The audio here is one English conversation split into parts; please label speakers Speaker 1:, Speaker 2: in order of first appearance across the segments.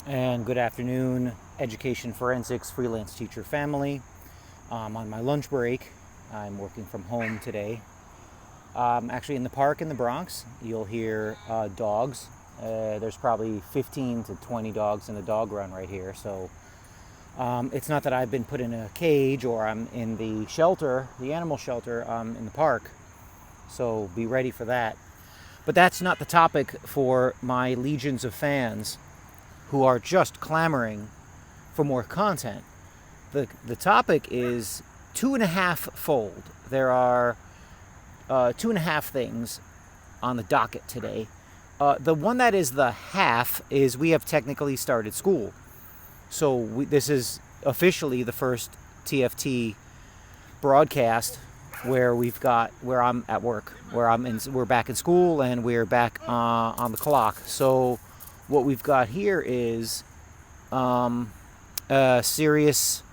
Speaker 1: And good afternoon, education forensics freelance teacher family. On my lunch break, I'm working from home today. Actually in the park in the Bronx. You'll hear dogs. There's probably 15 to 20 dogs in the dog run right here. So it's not that I've been put in a cage or I'm in the shelter, the animal shelter in the park. So be ready for that. But that's not the topic for my legions of fans who are just clamoring for more content. The topic is 2.5-fold. There are 2.5 things on the docket today. The one that is the half is we have technically started school. So this is officially the first TFT broadcast where I'm at work, we're back in school and we're back on the clock. So what we've got here is serious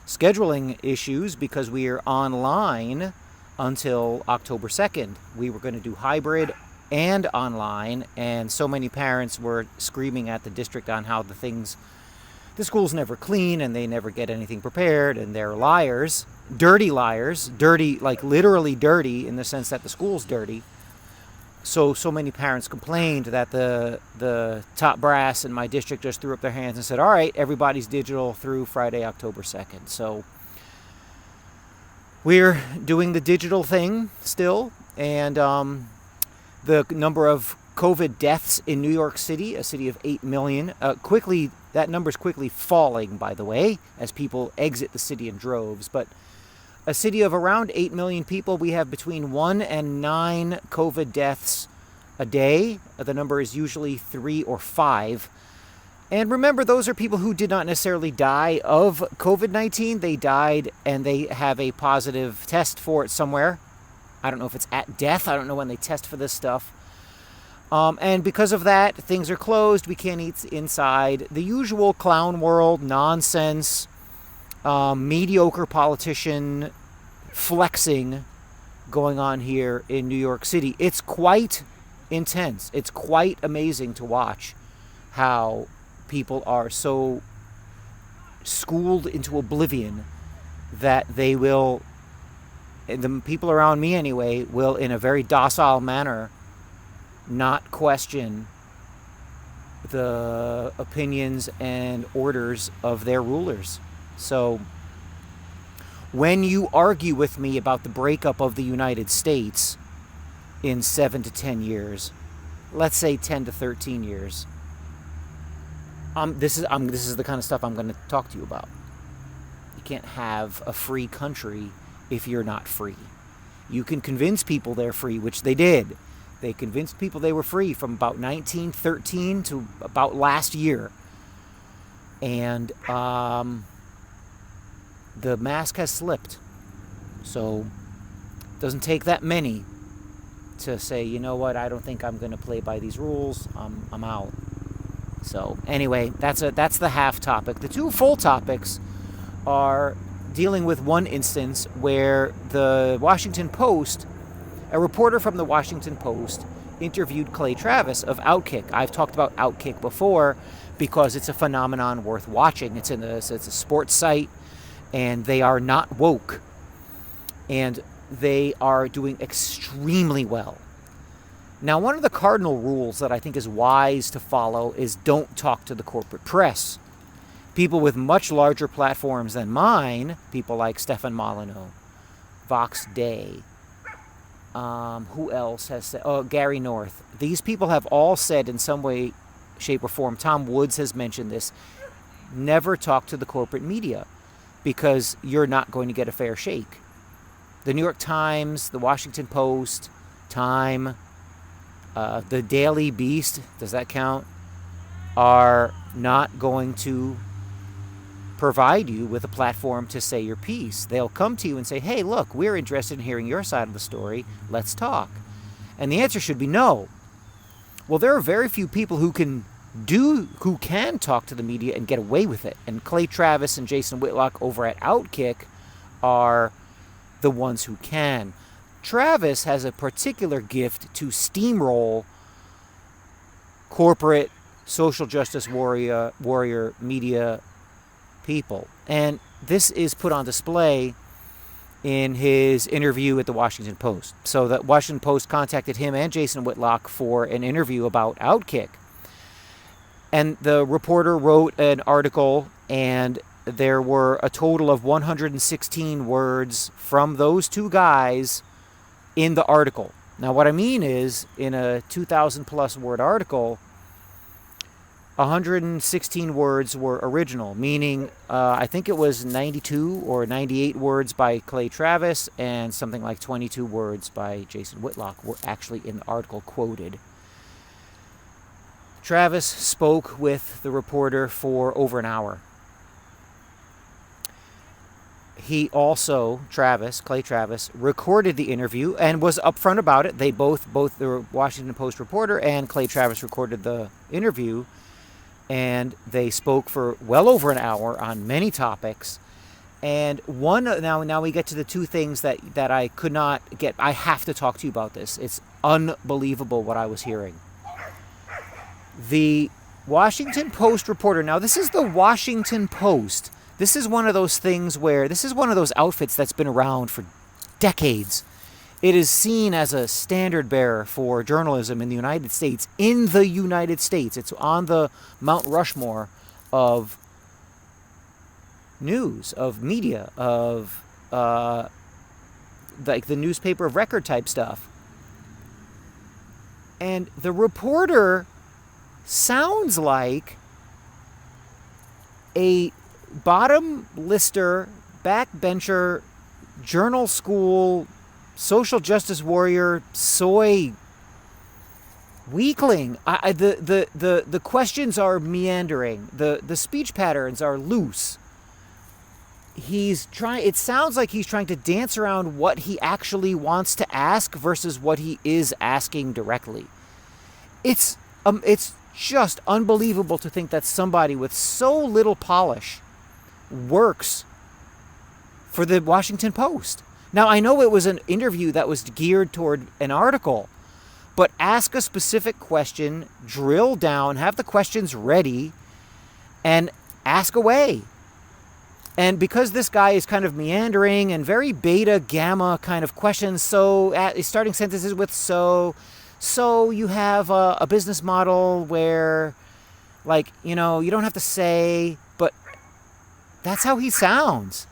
Speaker 1: scheduling issues because we are online until October 2nd. We were going to do hybrid and online, and so many parents were screaming at the district on how the school's never clean and they never get anything prepared, and they're liars, dirty, like literally dirty in the sense that the school's dirty. So many parents complained that the top brass in my district just threw up their hands and said, all right, everybody's digital through Friday, October 2nd. So we're doing the digital thing still. And the number of COVID deaths in New York City, a city of 8 million, that number is quickly falling, by the way, as people exit the city in droves. But a city of around 8 million people, we have between 1 and 9 COVID deaths a day. The number is usually 3 or 5. And remember, those are people who did not necessarily die of COVID-19. They died and they have a positive test for it somewhere. I don't know if it's at death. I don't know when they test for this stuff. And because of that, things are closed. We can't eat inside. The usual clown world, nonsense, mediocre politician flexing going on here in New York City. It's quite intense. It's quite amazing to watch how people are so schooled into oblivion that they will, the people around me anyway, will in a very docile manner not question the opinions and orders of their rulers. So when you argue with me about the breakup of the United States in 7 to 10 years, let's say 10 to 13 years, this is the kind of stuff I'm going to talk to you about. You can't have a free country if you're not free. You can convince people they're free, which they did. They convinced people they were free from about 1913 to about last year. And the mask has slipped. So it doesn't take that many to say, you know what, I don't think I'm going to play by these rules. I'm out. So anyway, that's the half topic. The two full topics are dealing with one instance where the Washington Post, a reporter from the Washington Post, interviewed Clay Travis of Outkick. I've talked about Outkick before because it's a phenomenon worth watching. It's a sports site, and they are not woke. And they are doing extremely well. Now, one of the cardinal rules that I think is wise to follow is don't talk to the corporate press. People with much larger platforms than mine, people like Stefan Molyneux, Vox Day, who else has said? Oh, Gary North. These people have all said in some way, shape, or form. Tom Woods has mentioned this. Never talk to the corporate media because you're not going to get a fair shake. The New York Times, the Washington Post, Time, the Daily Beast, does that count? Are not going to provide you with a platform to say your piece. They'll come to you and say, hey, look, we're interested in hearing your side of the story. Let's talk. And the answer should be no. Well, there are very few people who can talk to the media and get away with it. And Clay Travis and Jason Whitlock over at Outkick are the ones who can. Travis has a particular gift to steamroll corporate social justice warrior media people. And this is put on display in his interview at the Washington Post. So the Washington Post contacted him and Jason Whitlock for an interview about Outkick. And the reporter wrote an article, and there were a total of 116 words from those two guys in the article. Now, what I mean is, in a 2,000 plus word article, 116 words were original, meaning I think it was 92 or 98 words by Clay Travis and something like 22 words by Jason Whitlock were actually in the article quoted. Travis spoke with the reporter for over an hour. He also, Clay Travis, recorded the interview and was upfront about it. They both the Washington Post reporter and Clay Travis recorded the interview, and they spoke for well over an hour on many topics. And now we get to the two things that I could not get. I have to talk to you about this. It's unbelievable what I was hearing. The Washington Post reporter, now this is the Washington Post. This is one of those things where, this is one of those outfits that's been around for decades. It is seen as a standard bearer for journalism in the United States. In the United States. It's on the Mount Rushmore of news, of media, of like the newspaper of record type stuff. And the reporter sounds like a bottom lister, backbencher, journal school, social justice warrior, soy weakling. The questions are meandering. The speech patterns are loose. It sounds like he's trying to dance around what he actually wants to ask versus what he is asking directly. It's just unbelievable to think that somebody with so little polish works for the Washington Post. Now, I know it was an interview that was geared toward an article, but ask a specific question, drill down, have the questions ready, and ask away. And because this guy is kind of meandering and very beta, gamma kind of questions, starting sentences with so you have a business model where, like, you don't have to say, but that's how he sounds.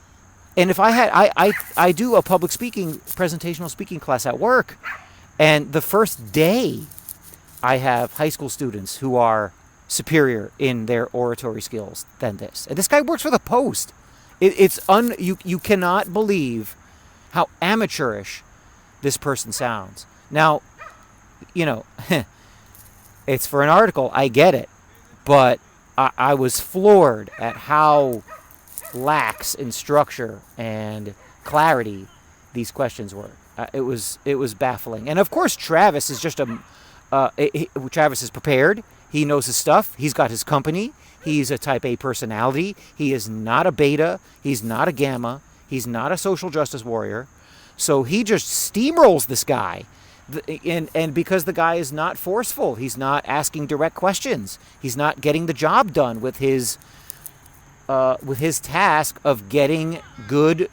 Speaker 1: And if I do a public speaking, presentational speaking class at work, and the first day I have high school students who are superior in their oratory skills than this. And this guy works for the Post. You cannot believe how amateurish this person sounds. Now, it's for an article, I get it, but I was floored at how lax in structure and clarity these questions were. It was baffling. And of course, Travis is just Travis is prepared. He knows his stuff. He's got his company. He's a type A personality. He is not a beta. He's not a gamma. He's not a social justice warrior. So he just steamrolls this guy. And because the guy is not forceful, he's not asking direct questions. He's not getting the job done with his task of getting good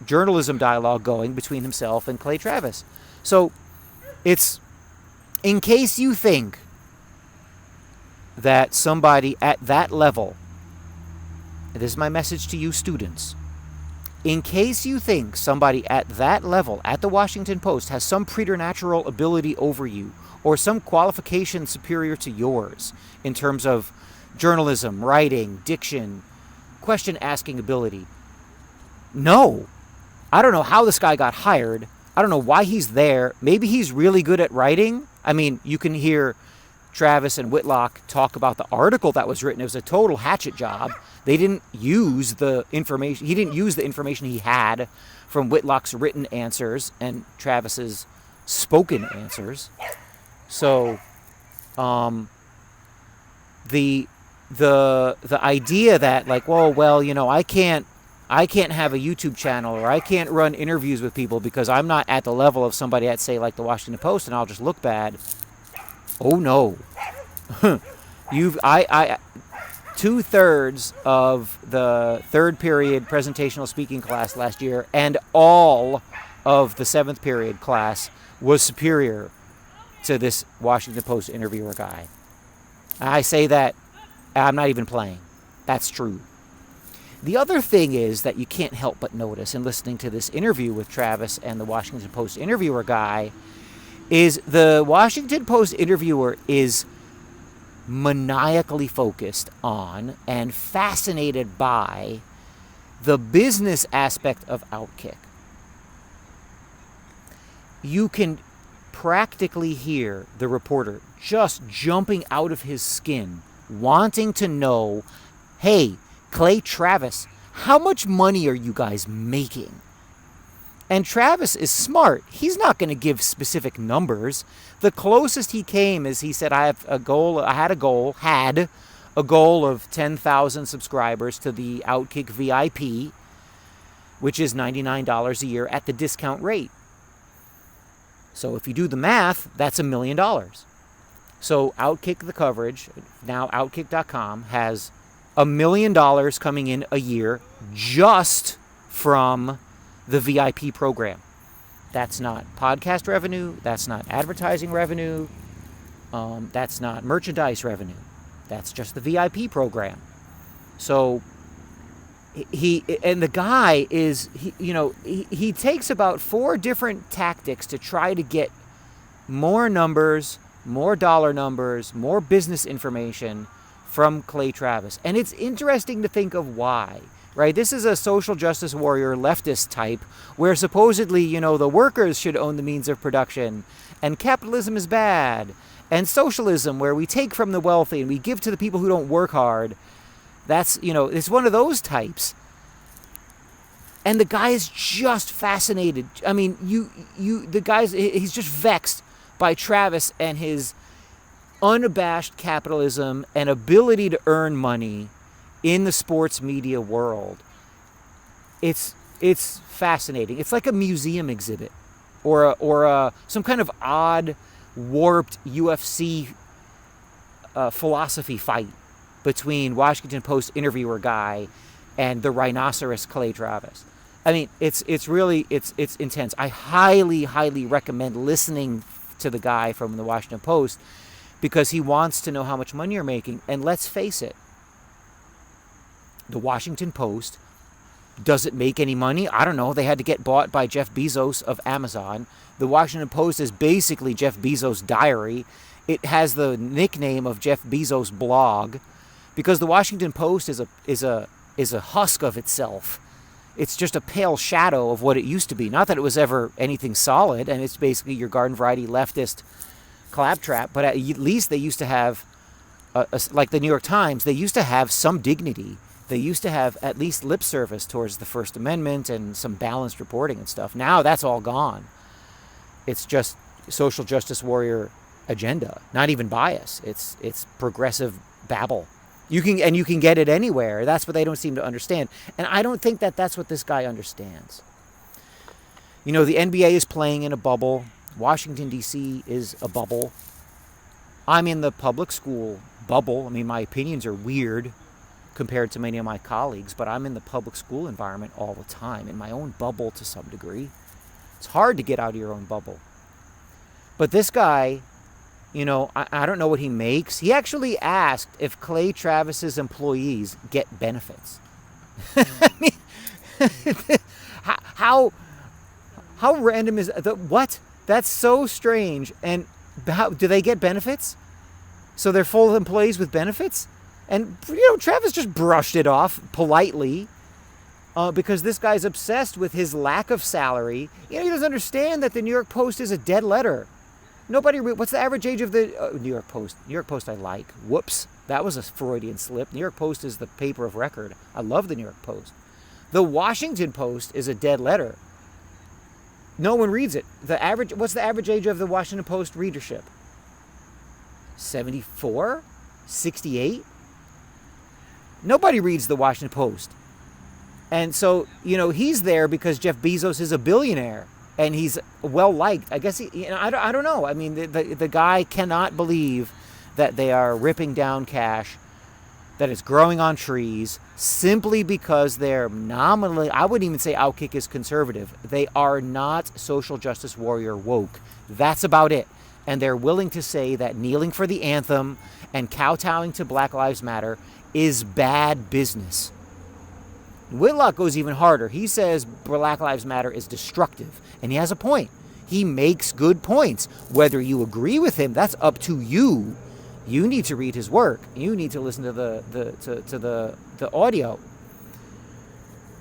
Speaker 1: journalism dialogue going between himself and Clay Travis. So it's, in case you think that somebody at that level, this is my message to you students, in case you think somebody at that level, at the Washington Post, has some preternatural ability over you or some qualification superior to yours in terms of journalism, writing, diction, question-asking ability. No. I don't know how this guy got hired. I don't know why he's there. Maybe he's really good at writing. I mean, you can hear Travis and Whitlock talk about the article that was written. It was a total hatchet job. They didn't use the information. He didn't use the information he had from Whitlock's written answers and Travis's spoken answers. So, the idea that, like, I can't have a YouTube channel, or I can't run interviews with people because I'm not at the level of somebody at, say, like the Washington Post, and I'll just look bad. Oh no. I 2/3 of the third period presentational speaking class last year and all of the seventh period class was superior to this Washington Post interviewer guy. I say that, I'm not even playing. That's true. The other thing is that you can't help but notice in listening to this interview with Travis and the Washington Post interviewer guy is the Washington Post interviewer is maniacally focused on and fascinated by the business aspect of Outkick. You can practically hear the reporter just jumping out of his skin, wanting to know, hey, Clay Travis, how much money are you guys making? And Travis is smart. He's not going to give specific numbers. The closest he came is he said, I had a goal of 10,000 subscribers to the Outkick VIP, which is $99 a year at the discount rate. So if you do the math, that's $1 million. So Outkick the coverage, now Outkick.com, has $1 million coming in a year just from the VIP program. That's not podcast revenue. That's not advertising revenue. That's not merchandise revenue. That's just the VIP program. So the guy is, he takes about 4 different tactics to try to get more numbers, more dollar numbers, more business information from Clay Travis. And it's interesting to think of why, right? This is a social justice warrior leftist type where supposedly, the workers should own the means of production and capitalism is bad, and socialism where we take from the wealthy and we give to the people who don't work hard. That's, it's one of those types. And the guy is just fascinated. I mean, he's just vexed by Travis and his unabashed capitalism and ability to earn money in the sports media world. It's fascinating. It's like a museum exhibit or some kind of odd, warped UFC philosophy fight between Washington Post interviewer guy and the rhinoceros Clay Travis. I mean, it's intense. I highly, highly recommend listening to the guy from the Washington Post because he wants to know how much money you're making. And let's face it, the Washington Post, does it make any money? I don't know. They had to get bought by Jeff Bezos of Amazon. The Washington Post is basically Jeff Bezos' diary. It has the nickname of Jeff Bezos' blog because the Washington Post is a husk of itself. It's just a pale shadow of what it used to be. Not that it was ever anything solid, and it's basically your garden variety leftist claptrap, but at least they used to have, like the New York Times, they used to have some dignity. They used to have at least lip service towards the First Amendment and some balanced reporting and stuff. Now that's all gone. It's just social justice warrior agenda, not even bias. It's progressive babble. You can get it anywhere. That's what they don't seem to understand. And I don't think that that's what this guy understands. The NBA is playing in a bubble. Washington, D.C. is a bubble. I'm in the public school bubble. I mean, my opinions are weird compared to many of my colleagues, but I'm in the public school environment all the time, in my own bubble to some degree. It's hard to get out of your own bubble. But this guy, I don't know what he makes. He actually asked if Clay Travis's employees get benefits. I mean, how random is that? What? That's so strange. And how do they get benefits? So they're full of employees with benefits? And, Travis just brushed it off politely because this guy's obsessed with his lack of salary. He doesn't understand that the New York Post is a dead letter. What's the average age of the New York Post? New York Post I like. Whoops. That was a Freudian slip. New York Post is the paper of record. I love the New York Post. The Washington Post is a dead letter. No one reads it. What's the average age of the Washington Post readership? 74? 68? Nobody reads the Washington Post. And so, he's there because Jeff Bezos is a billionaire and he's well liked. I guess I don't know. I mean, the guy cannot believe that they are ripping down cash, that it's growing on trees, simply because they're nominally, I wouldn't even say Outkick is conservative. They are not social justice warrior woke. That's about it. And they're willing to say that kneeling for the anthem and kowtowing to Black Lives Matter is bad business. Whitlock goes even harder. He says Black Lives Matter is destructive. And he has a point. He makes good points. Whether you agree with him, that's up to you. You need to read his work. You need to listen to the audio.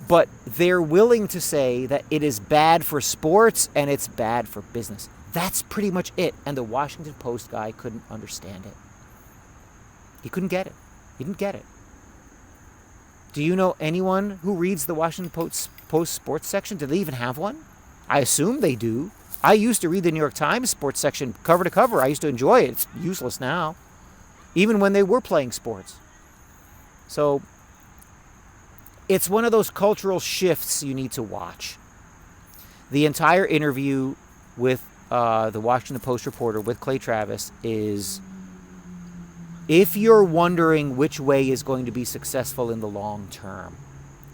Speaker 1: But they're willing to say that it is bad for sports and it's bad for business. That's pretty much it. And the Washington Post guy couldn't understand it. He couldn't get it. He didn't get it. Do you know anyone who reads the Washington Post sports section? Do they even have one? I assume they do. I used to read the New York Times sports section cover to cover. I used to enjoy it. It's useless now, even when they were playing sports. So it's one of those cultural shifts you need to watch. The entire interview with the Washington Post reporter, with Clay Travis, is, if you're wondering which way is going to be successful in the long term,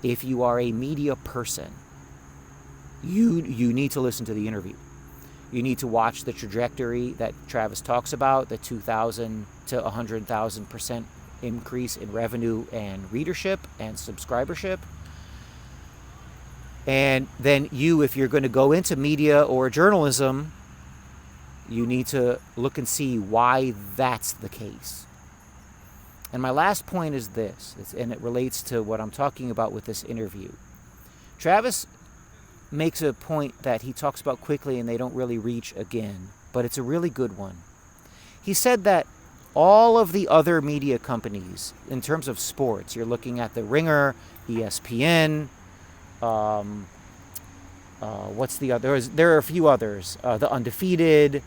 Speaker 1: if you are a media person, you need to listen to the interview. You need to watch the trajectory that Travis talks about, the 2,000 to 100,000% increase in revenue and readership and subscribership. And then you, if you're going to go into media or journalism, you need to look and see why that's the case. And my last point is this, and it relates to what I'm talking about with this interview. Travis makes a point that he talks about quickly and they don't really reach again, but it's a really good one. He said that all of the other media companies, in terms of sports, you're looking at The Ringer, ESPN, what's the other? There are a few others. The Undefeated,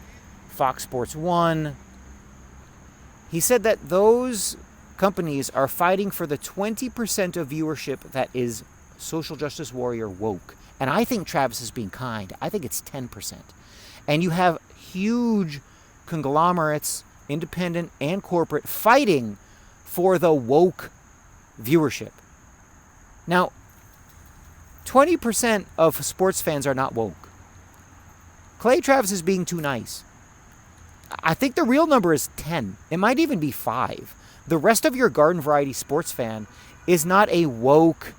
Speaker 1: Fox Sports 1. He said that those companies are fighting for the 20% of viewership that is social justice warrior woke. And I think Travis is being kind. I think it's 10%. And you have huge conglomerates, independent and corporate, fighting for the woke viewership. Now, 20% of sports fans are not woke. Clay Travis is being too nice. I think the real number is 10. It might even be 5. The rest of your garden variety sports fan is not a woke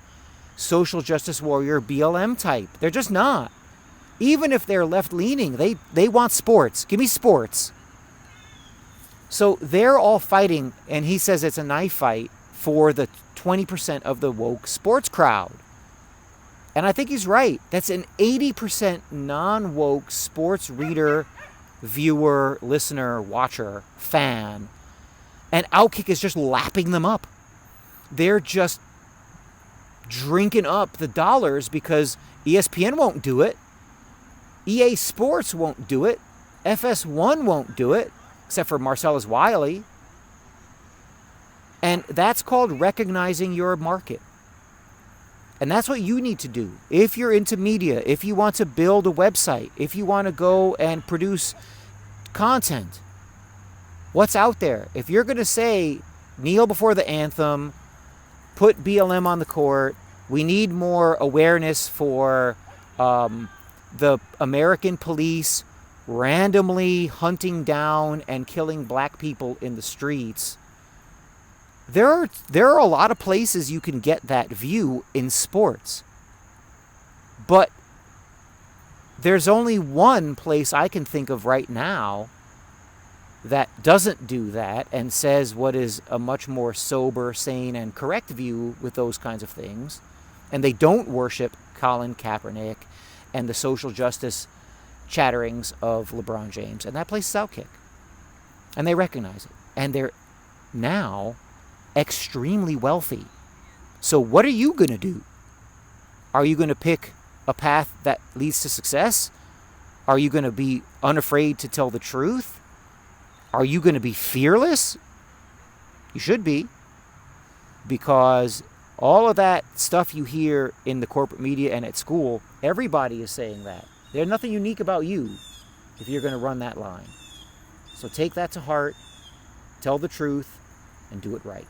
Speaker 1: social justice warrior BLM type. They're just not. Even if they're left-leaning, they want sports. Give me sports. So they're all fighting, and he says it's a knife fight for the 20% of the woke sports crowd. And I think he's right. That's an 80% non-woke sports reader, viewer, listener, watcher, fan. And Outkick is just lapping them up. They're just drinking up the dollars because ESPN won't do it. EA Sports won't do it. FS1 won't do it, except for Marcellus Wiley. And that's called recognizing your market. And that's what you need to do. If you're into media, if you want to build a website, if you want to go and produce content, what's out there? If you're going to say, kneel before the anthem, put BLM on the court, we need more awareness for the American police randomly hunting down and killing black people in the streets. There are a lot of places you can get that view in sports. But there's only one place I can think of right now that doesn't do that and says what is a much more sober, sane, and correct view with those kinds of things. And they don't worship Colin Kaepernick and the social justice chatterings of LeBron James. And that place is Outkick. And they recognize it. And they're now extremely wealthy. So what are you going to do? Are you going to pick a path that leads to success? Are you going to be unafraid to tell the truth? Are you going to be fearless? You should be. Because all of that stuff you hear in the corporate media and at school, everybody is saying that. There's nothing unique about you if you're going to run that line. So take that to heart. tell the truth and do it right.